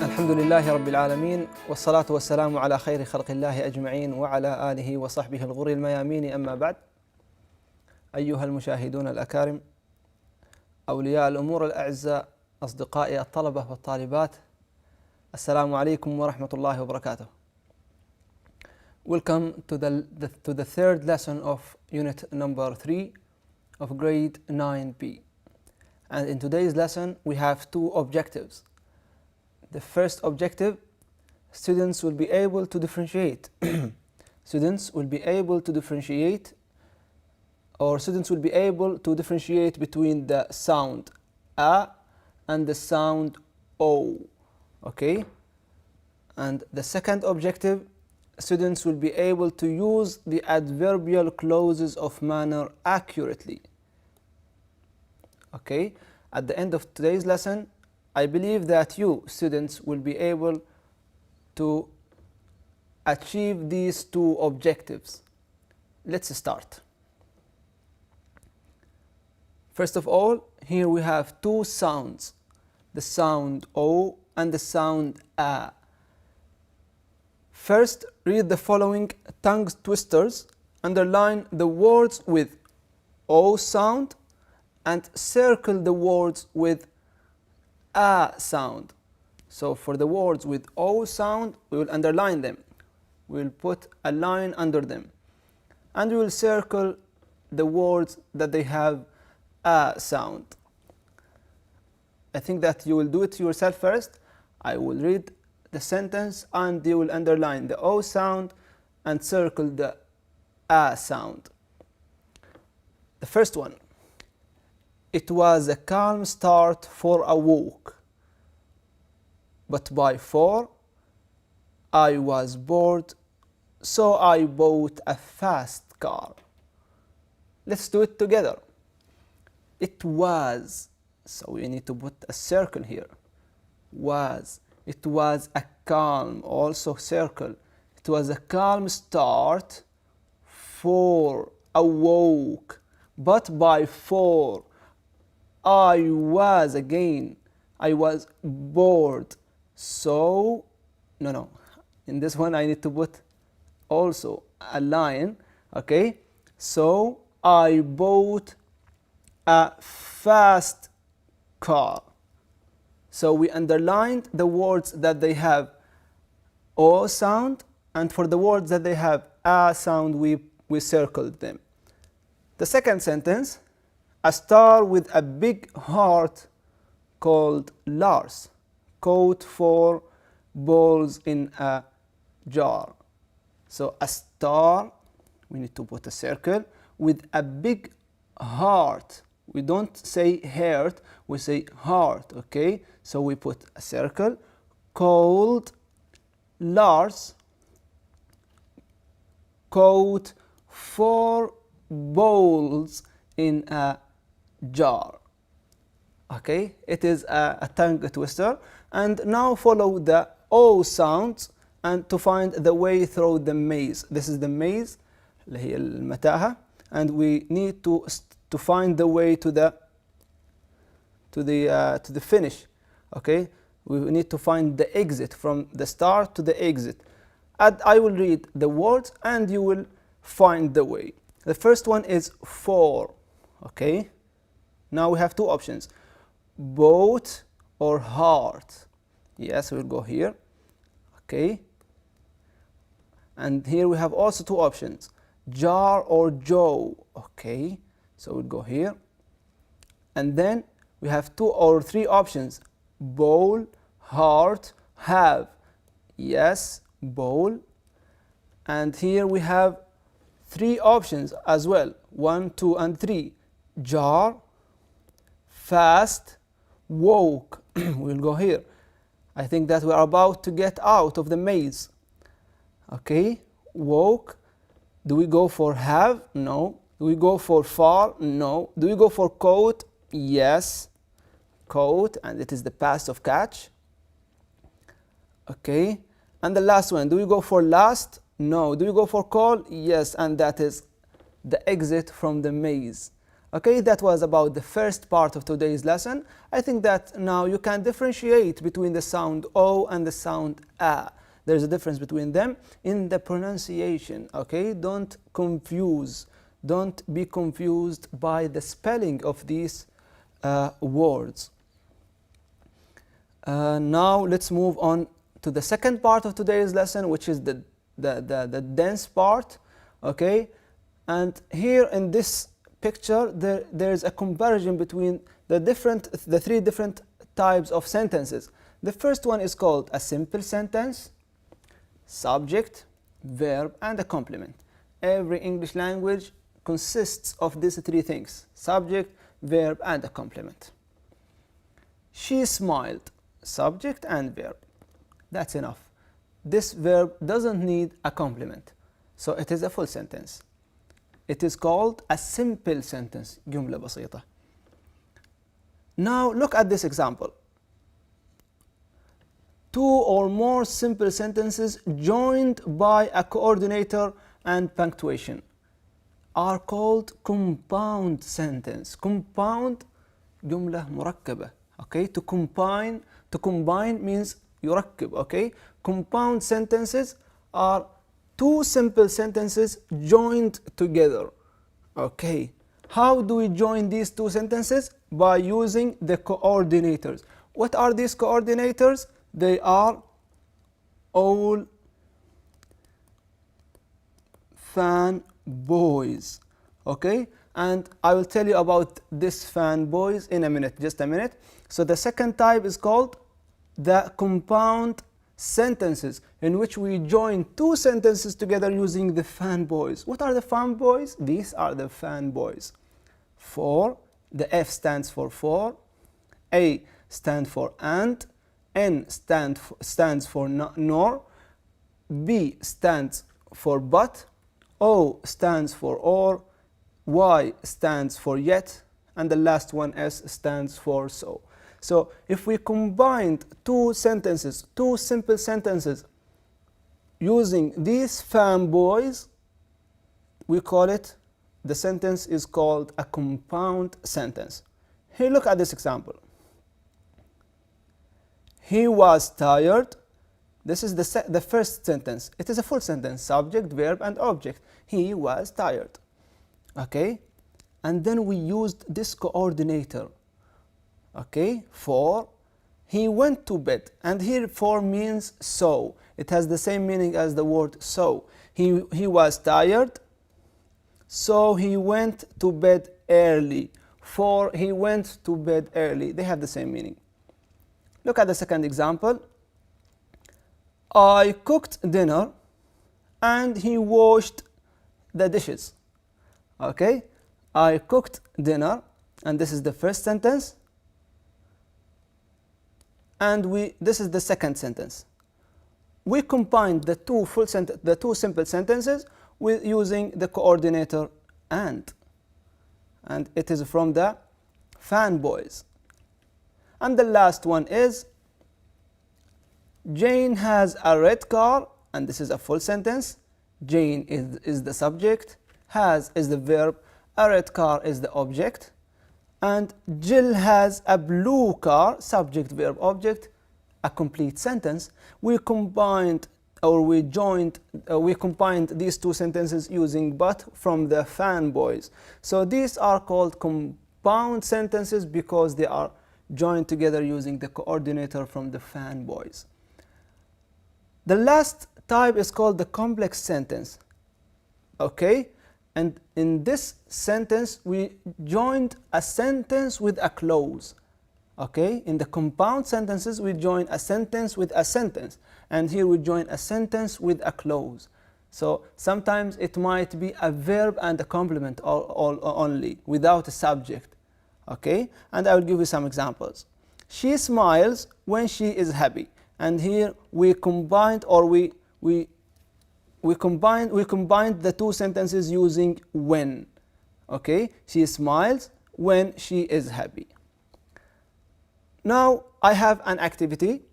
الحمد لله رب العالمين، والصلاة والسلام على خير خلق الله أجمعين وعلى آله وصحبه الغر الميامين. أما بعد، أيها المشاهدون الأكارم، أولياء الأمور الأعزاء، أصدقائي الطلبة والطالبات، السلام عليكم ورحمة الله وبركاته. Welcome to the third lesson of unit number 3 of grade 9B. And in today's lesson we have two objectives. The first objective, students will be able to differentiate. Students will be able to differentiate between the sound A and the sound O. Okay? And the second objective, students will be able to use the adverbial clauses of manner accurately. Okay? At the end of today's lesson, I believe that you, students, will be able to achieve these two objectives. Let's start. First of all, here we have two sounds, the sound O and the sound A. First, read the following tongue twisters, underline the words with O sound, and circle the words with A sound. So for the words with O sound, we will underline them. We will put a line under them. And we will circle the words that they have A sound. I think that you will do it yourself first. I will read the sentence and you will underline the O sound and circle the A sound. The first one. It was a calm start for a walk, but by 4 I was bored, so I bought a fast car. Let's do it together. It was, so we need to put a circle here. Was. It was a calm, also circle. It was a calm start for a walk, but by 4 I was bored, so no, in this one I need to put also a line. Okay, so I bought a fast car. So we underlined the words that they have O sound, and for the words that they have A sound we circled them. The second sentence, a star with a big heart called Lars caught 4 balls in a jar. So a star, we need to put a circle, with a big heart. We don't say heart, we say heart, okay? So we put a circle, called Lars caught 4 balls in a jar. Okay, it is a tongue twister. And now follow the O sounds and to find the way through the maze. This is the maze اللي هي المتاهة, and we need to find the way to the finish. Okay, we need to find the exit from the start to the exit. And I will read the words and you will find the way. The first one is 4. Okay, now we have two options, boat or heart. Yes, we'll go here. Okay, and here we have also two options, jar or Joe. Okay, so we'll go here. And then we have 2 or 3 options, bowl, heart, have. Yes, bowl. And here we have 3 options as well, 1, 2, and 3, jar, fast, walk. We'll go here. I think that we are about to get out of the maze. Okay, walk. Do we go for have? No. Do we go for far? No. Do we go for caught? Yes, caught, and it is the past of catch. Okay, and the last one, do we go for last? No. Do we go for call? Yes, and that is the exit from the maze. Okay, that was about the first part of today's lesson. I think that now you can differentiate between the sound O and the sound A. There's a difference between them in the pronunciation. Okay, don't be confused by the spelling of these words. Now let's move on to the second part of today's lesson, which is the dense part. Okay, and here in this picture there's a comparison between the three different types of sentences. The first one is called a simple sentence, subject, verb, and a complement. Every English language consists of these three things: subject, verb, and a complement. She smiled, subject and verb. That's enough. This verb doesn't need a complement, so it is a full sentence. It is called a simple sentence. جملة بسيطة. Now look at this example. Two or more simple sentences joined by a coordinator and punctuation are called compound sentence. Compound جملة مركبة. Okay, to combine means يركب. Okay, compound sentences are two simple sentences joined together. Okay, how do we join these two sentences? By using the coordinators. What are these coordinators? They are all fanboys. Okay, and I will tell you about this fanboys in a minute, just a minute. So the second type is called the compound sentences, in which we join two sentences together using the fanboys. What are the fanboys? These are the fanboys. For, the F stands for, A stands for and, N stands for nor, B stands for but, O stands for or, Y stands for yet, and the last one S stands for so. So if we combined two sentences, two simple sentences, using these fanboys, we call it, the sentence is called a compound sentence. Here, look at this example. He was tired. This is the first sentence. It is a full sentence, subject, verb, and object. He was tired. Okay, and then we used this coordinator. Okay, for, he went to bed, and here for means so. It has the same meaning as the word so. He was tired, so he went to bed early. For, he went to bed early. They have the same meaning. Look at the second example. I cooked dinner and he washed the dishes. Okay, I cooked dinner, and this is the first sentence, and this is the second sentence. We combined the two simple sentences with using the coordinator and it is from the fanboys. And the last one is Jane has a red car, and this is a full sentence. Jane is the subject, has is the verb, a red car is the object, and Jill has a blue car, subject, verb, object, a complete sentence. We combined these two sentences using but from the fanboys. So these are called compound sentences because they are joined together using the coordinator from the fanboys. The last type is called the complex sentence. Okay, and in this sentence we joined a sentence with a clause. Okay, in the compound sentences we join a sentence with a sentence, and here we join a sentence with a clause. So sometimes it might be a verb and a complement only without a subject. Okay, and I will give you some examples. She smiles when she is happy, and here we combined the two sentences using when. Okay, she smiles when she is happy. Now I have an activity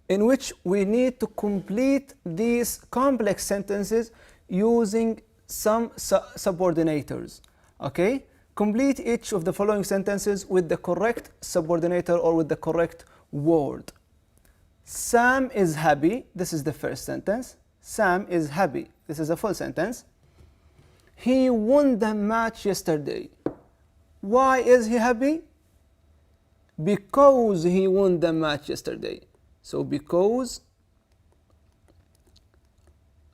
in which we need to complete these complex sentences using some subordinators. Okay, Complete each of the following sentences with the correct subordinator or with the correct word. Sam is happy. This is the first sentence. Sam is happy. This is a full sentence. He won the match yesterday. Why is he happy? Because he won the match yesterday. So because,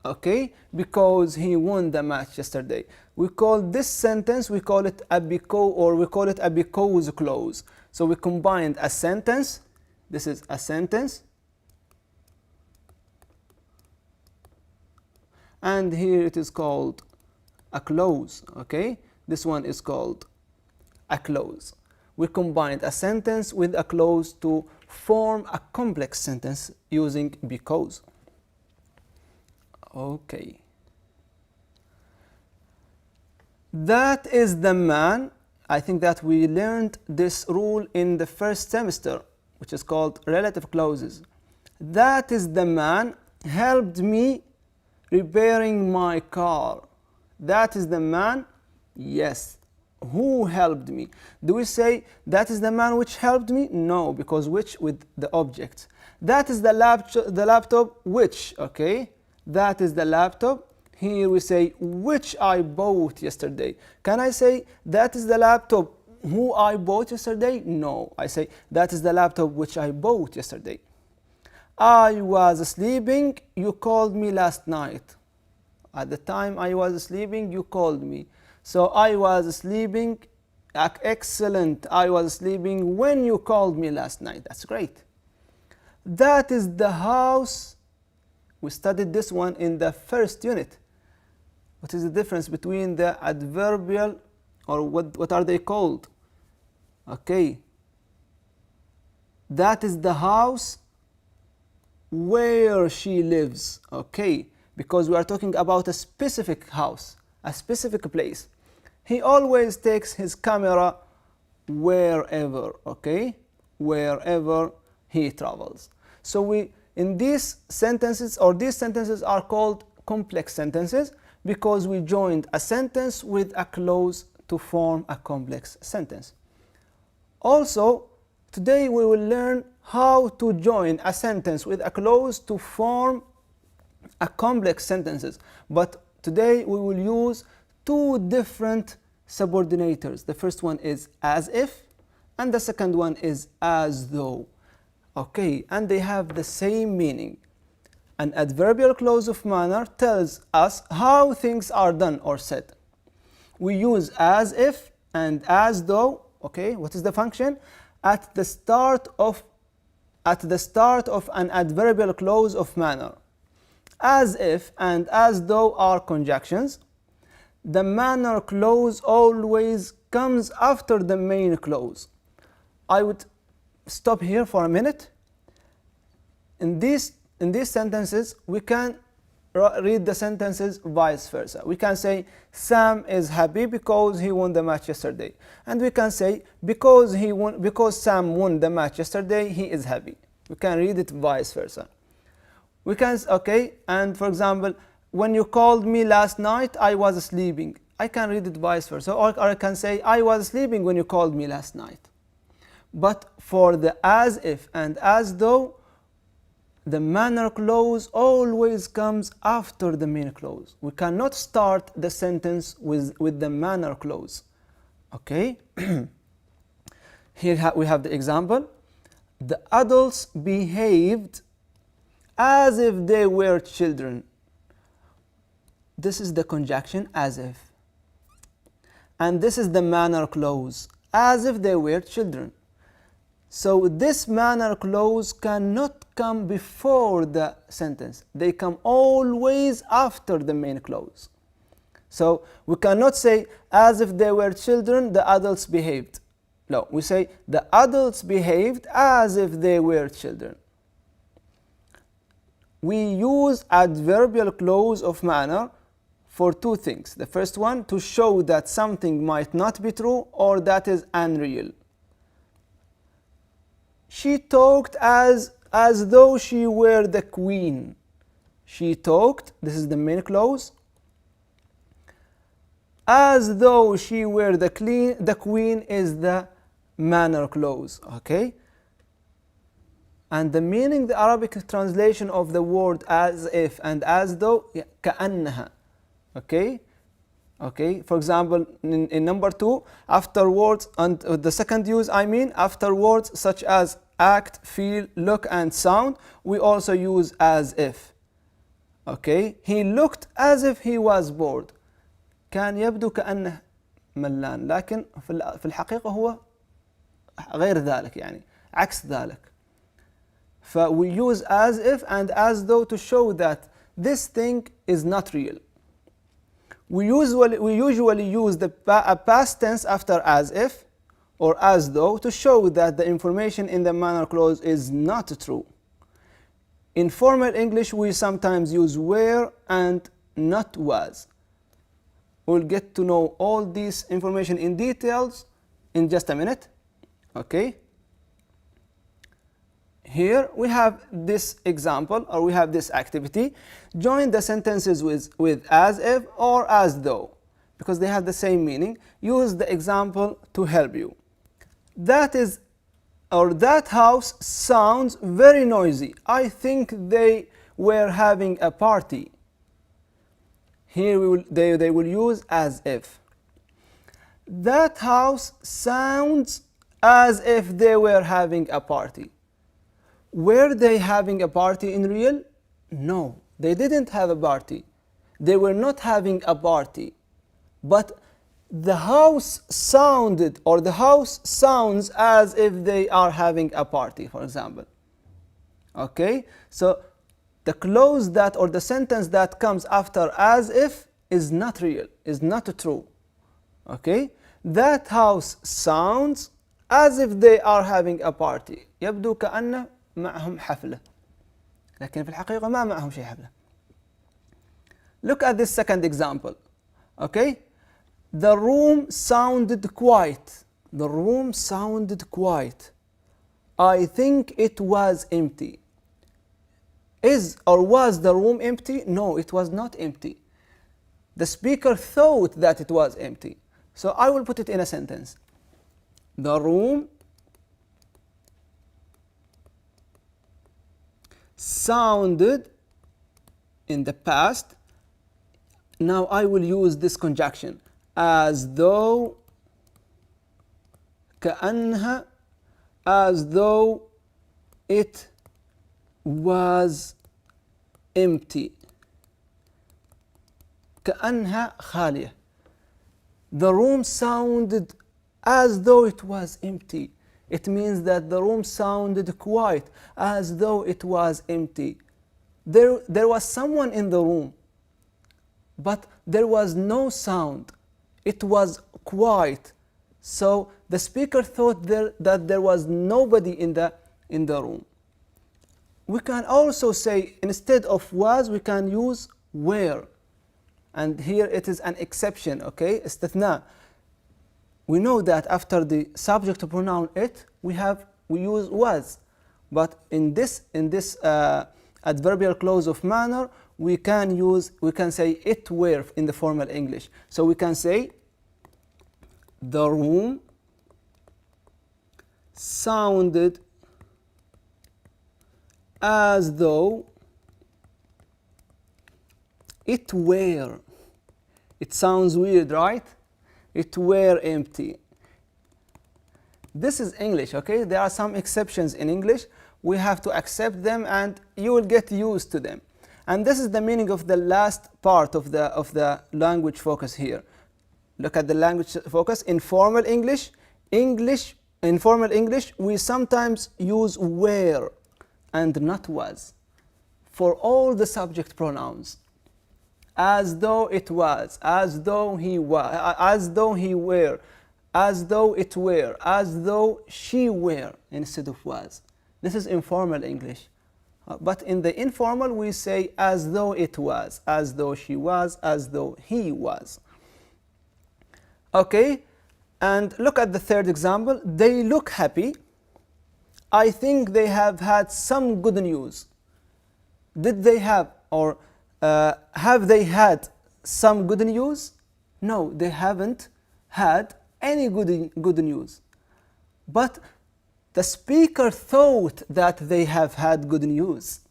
okay, because he won the match yesterday. We call this sentence, we call it a because, or we call it a because clause. So we combined a sentence, this is a sentence, and here it is called a clause, okay? This one is called a clause. We combined a sentence with a clause to form a complex sentence using because. Okay. That is the man. I think that we learned this rule in the first semester, which is called relative clauses. That is the man helped me repairing my car. That is the man. Yes. Who helped me? Do we say that is the man which helped me? No, because which with the object. That is the laptop which, okay? That is the laptop. Here we say which I bought yesterday. Can I say that is the laptop who I bought yesterday? No, I say that is the laptop which I bought yesterday. I was sleeping, you called me last night. At the time I was sleeping, you called me. So I was sleeping, excellent. I was sleeping when you called me last night. That's great. That is the house. We studied this one in the first unit. What is the difference between the adverbial, or what are they called? Okay. That is the house where she lives. Okay. Because we are talking about a specific house, a specific place. He always takes his camera wherever, okay? Wherever he travels. So we, in these sentences, or these sentences are called complex sentences because we joined a sentence with a clause to form a complex sentence. Also, today we will learn how to join a sentence with a clause to form a complex sentences. But today we will use two different subordinators. The first one is as if, and the second one is as though. Okay, and they have the same meaning. An adverbial clause of manner tells us how things are done or said. We use as if and as though. Okay, what is the function? At the start of an adverbial clause of manner. As if and as though are conjunctions. The manner clause always comes after the main clause. I would stop here for a minute. In these sentences, we can read the sentences vice versa. We can say Sam is happy because he won the match yesterday, and we can say because Sam won the match yesterday, he is happy. We can read it vice versa. We can, okay, and for example, when you called me last night, I was sleeping. I can read it vice versa, or I can say I was sleeping when you called me last night. But for the as if and as though, the manner clause always comes after the main clause. We cannot start the sentence with the manner clause. Okay? Here we have the example. The adults behaved as if they were children. This is the conjunction as if. And this is the manner clause, as if they were children. So this manner clause cannot come before the sentence. They come always after the main clause. So we cannot say as if they were children, the adults behaved. No, we say the adults behaved as if they were children. We use adverbial clause of manner for two things. The first one, to show that something might not be true or that is unreal. She talked as though she were the queen. She talked, this is the main clause, as though she were the queen is the manner clause. Okay? And the meaning, the Arabic translation of the word as if and as though, كأنها. Okay? Okay, for example, in number 2, afterwards, and the second use, I mean, afterwards, such as act, feel, look, and sound, we also use as if. Okay, he looked as if he was bored. كان يبدو كأنه ملان، لكن في الحقيقة هو غير ذلك، يعني عكس ذلك. We use as if and as though to show that this thing is not real. We usually use the past tense after as if or as though to show that the information in the manner clause is not true. In formal English, we sometimes use were and not was. We'll get to know all this information in details in just a minute. Okay? Here we have this example, or we have this activity. Join the sentences with as if or as though, because they have the same meaning. Use the example to help you. That is, or that house sounds very noisy. I think they were having a party. Here they will use as if. That house sounds as if they were having a party. Were they having a party in real? No, they didn't have a party. They were not having a party. But the house sounded, or the house sounds as if they are having a party, for example. Okay? So the clause that, or the sentence that comes after as if is not real, is not true. Okay? That house sounds as if they are having a party. يبدو كأنه معهم حفلة. لكن في الحقيقة ما معهم شيء حفلة. Look at this second example. Okay? The room sounded quiet. The room sounded quiet. I think it was empty. Is or was the room empty? No, it was not empty. The speaker thought that it was empty. So I will put it in a sentence. The room sounded in the past. Now I will use this conjunction. As though, كأنها, as though it was empty. كأنها خالية. The room sounded as though it was empty. It means that the room sounded quiet, as though it was empty. There was someone in the room, but there was no sound. It was quiet. So the speaker thought that there was nobody in the room. We can also say, instead of was, we can use were. And here it is an exception, okay? استثناء. We know that after the subject pronoun it, we use was. But in this adverbial clause of manner, we can say it were in the formal English. So we can say the room sounded as though it were. It sounds weird, right? It were empty. This is English, okay? There are some exceptions in English. We have to accept them and you will get used to them. And this is the meaning of the last part of the language focus here. Look at the language focus. In formal English, we sometimes use were and not was for all the subject pronouns. As though it was, as though he was, as though he were, as though it were, as though she were, instead of was. This is informal English. But in the informal, we say as though it was, as though she was, as though he was. Okay, and look at the third example. They look happy. I think they have had some good news. Did they have, or have they had some good news? No, they haven't had any good news. But the speaker thought that they have had good news.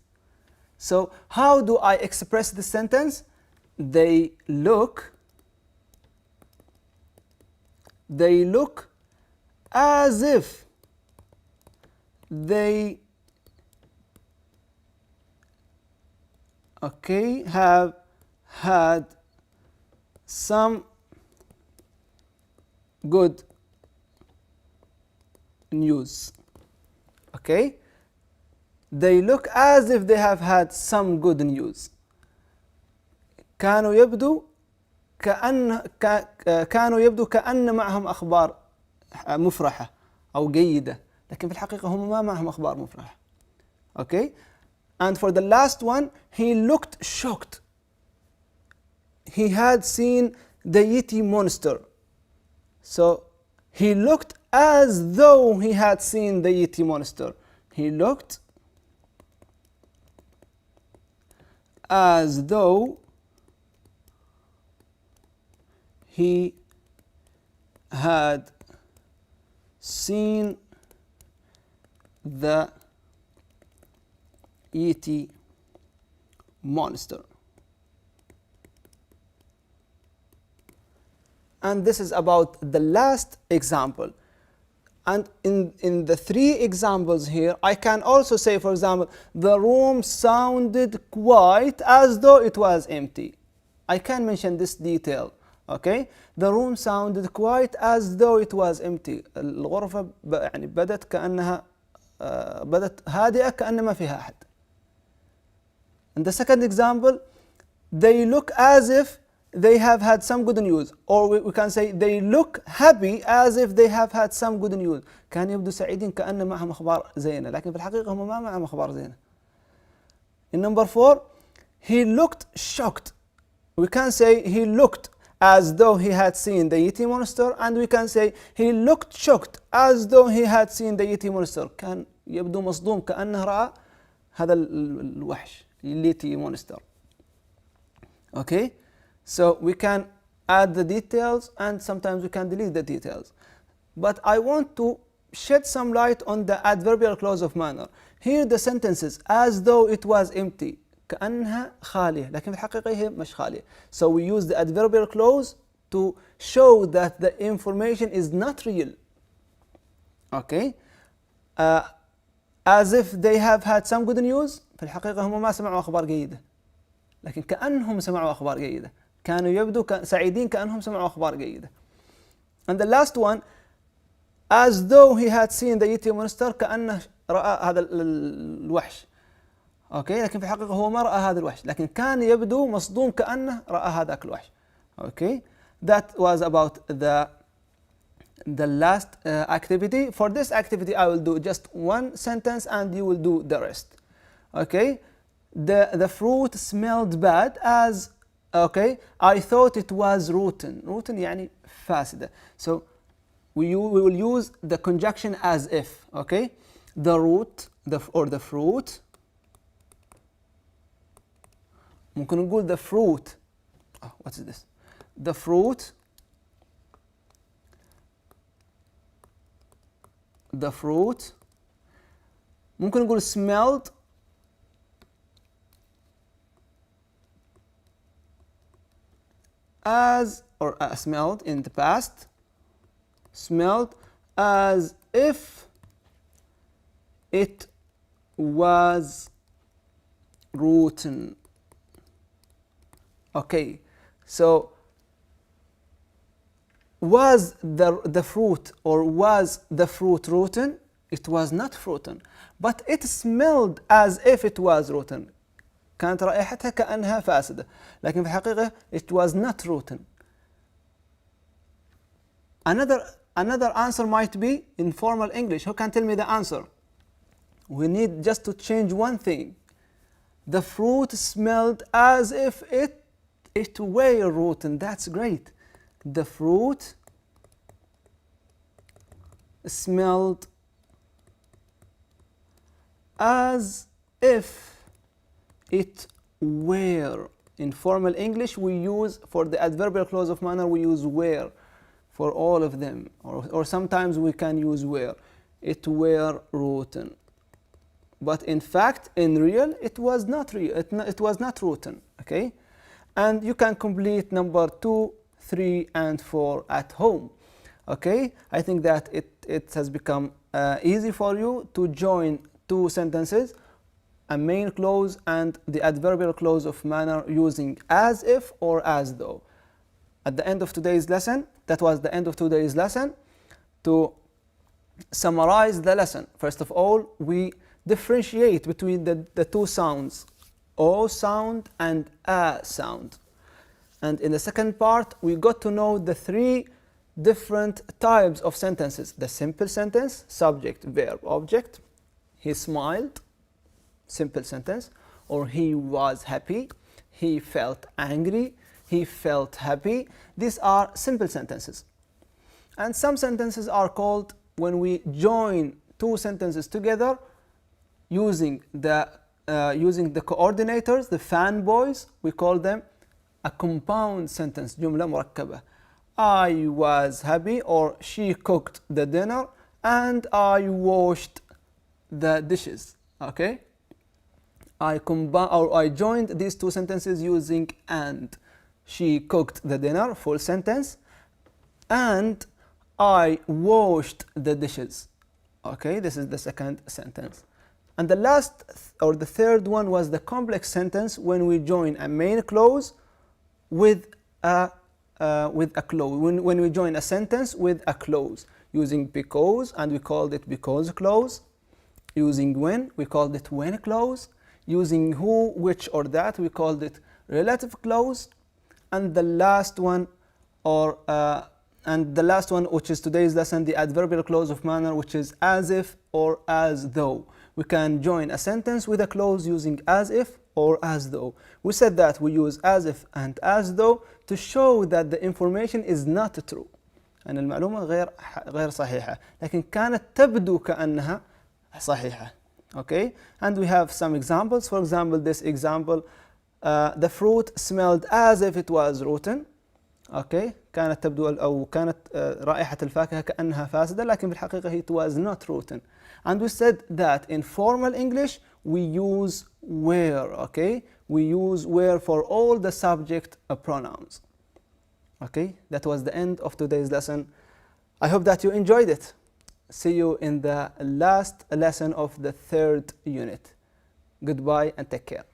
So how do I express the sentence? They look as if they have had some good news. Okay? They look as if they have had some good news. كانوا يبدو كأن معهم أخبار مفرحة أو جيدة، لكن في الحقيقة هم ما معهم أخبار مفرحة. Okay? And for the last one, he looked shocked. He had seen the Yeti monster. So he looked as though he had seen the Yeti monster. He looked as though he had seen the Yeti monster. And this is about the last example. And in the three examples here, I can also say, for example, the room sounded quite as though it was empty. I can mention this detail. Okay? The room sounded quite as though it was empty. الغرفة يعني بدت كأنها بدت هادئة كأن ما فيها أحد. And the second example, they look as if they have had some good news, or we can say they look happy as if they have had some good news. كان يبدو سعيدين كأن معهم أخبار زينة، لكن في الحقيقة هم ما معهم أخبار زينة. In number 4, he looked shocked. We can say he looked as though he had seen the Yeti monster, and we can say he looked shocked as though he had seen the Yeti monster. كان يبدو مصدوم كأنه رأى هذا الوحش Yeti monster. Okay? So we can add the details and sometimes we can delete the details. But I want to shed some light on the adverbial clause of manner. Here the sentences as though it was empty كأنها خالية، لكن في الحقيقة هي مش خالية. So we use the adverbial clause to show that the information is not real. Okay? As if they have had some good news. في الحقيقة هم ما سمعوا أخبار جيدة، لكن كأنهم سمعوا أخبار جيدة. كانوا يبدو سعيدين كأنهم سمعوا أخبار جيدة. And the last one, as though he had seen the Yeti monster كأنه رأى هذا الوحش. أوكي، لكن في الحقيقة هو ما رأى هذا الوحش، لكن كان يبدو مصدوم كأنه رأى هذاك الوحش. Okay, that was about the last activity. For this activity, I will do just one sentence and you will do the rest. Okay, the fruit smelled bad as. Okay, I thought it was rotten. Rotten يعني فاسدة. So we will use the conjunction as if. Okay, the root or the fruit. ممكن نقول the fruit. Oh, what is this? The fruit. The fruit. ممكن نقول smelled. As or smelled in the past, smelled as if it was rotten. Okay, so was the fruit or was the fruit rotten? It was not rotten, but it smelled as if it was rotten. كانت رائحتها كأنها فاسدة، لكن في الحقيقة it was not rotten. Another answer might be in formal English. Who can tell me the answer? We need just to change one thing. The fruit smelled as if it were rotten. That's great. The fruit smelled as if it were In formal English, we use, for the adverbial clause of manner, we use were for all of them. Or sometimes we can use were. It were written. But in fact, in real, it was not real. It was not written. Okay? And you can complete number 2, 3, and 4 at home. Okay? I think that it has become easy for you to join two sentences, a main clause and the adverbial clause of manner, using as if or as though. At the end of today's lesson, that was the end of today's lesson. To summarize the lesson, first of all, we differentiate between the two sounds, O sound and A sound. And in the second part, we got to know the three different types of sentences: the simple sentence, subject, verb, object. He smiled, simple sentence. Or he was happy, he felt angry, he felt happy. These are simple sentences. And some sentences are called, when we join two sentences together using the coordinators, the fanboys, we call them a compound sentence, جملة مركبة. I was happy, or she cooked the dinner, and I washed the dishes. Okay? I joined these two sentences using and. She cooked the dinner, full sentence, and I washed the dishes. Okay, this is the second sentence. And the last or the third one was the complex sentence, when we join a main clause with a clause. When we join a sentence with a clause, using because, and we called it because clause. Using when, we called it when clause. Using who, which, or that, we called it relative clause. And the last one, which is today's lesson, the adverbial clause of manner, which is as if or as though. We can join a sentence with a clause using as if or as though. We said that we use as if and as though to show that the information is not true. أن المعلومة غير صحيحة، لكن كانت تبدو كأنها صحيحة. Okay? And we have some examples. For example, this example, the fruit smelled as if it was rotten. Okay? كانت تبدو أو كانت رائحة الفاكهة كأنها فاسدة، لكن بالحقيقة it was not rotten. And we said that in formal English we use were. Okay? We use were for all the subject pronouns. Okay? That was the end of today's lesson. I hope that you enjoyed it. See you in the last lesson of the third unit. Goodbye and take care.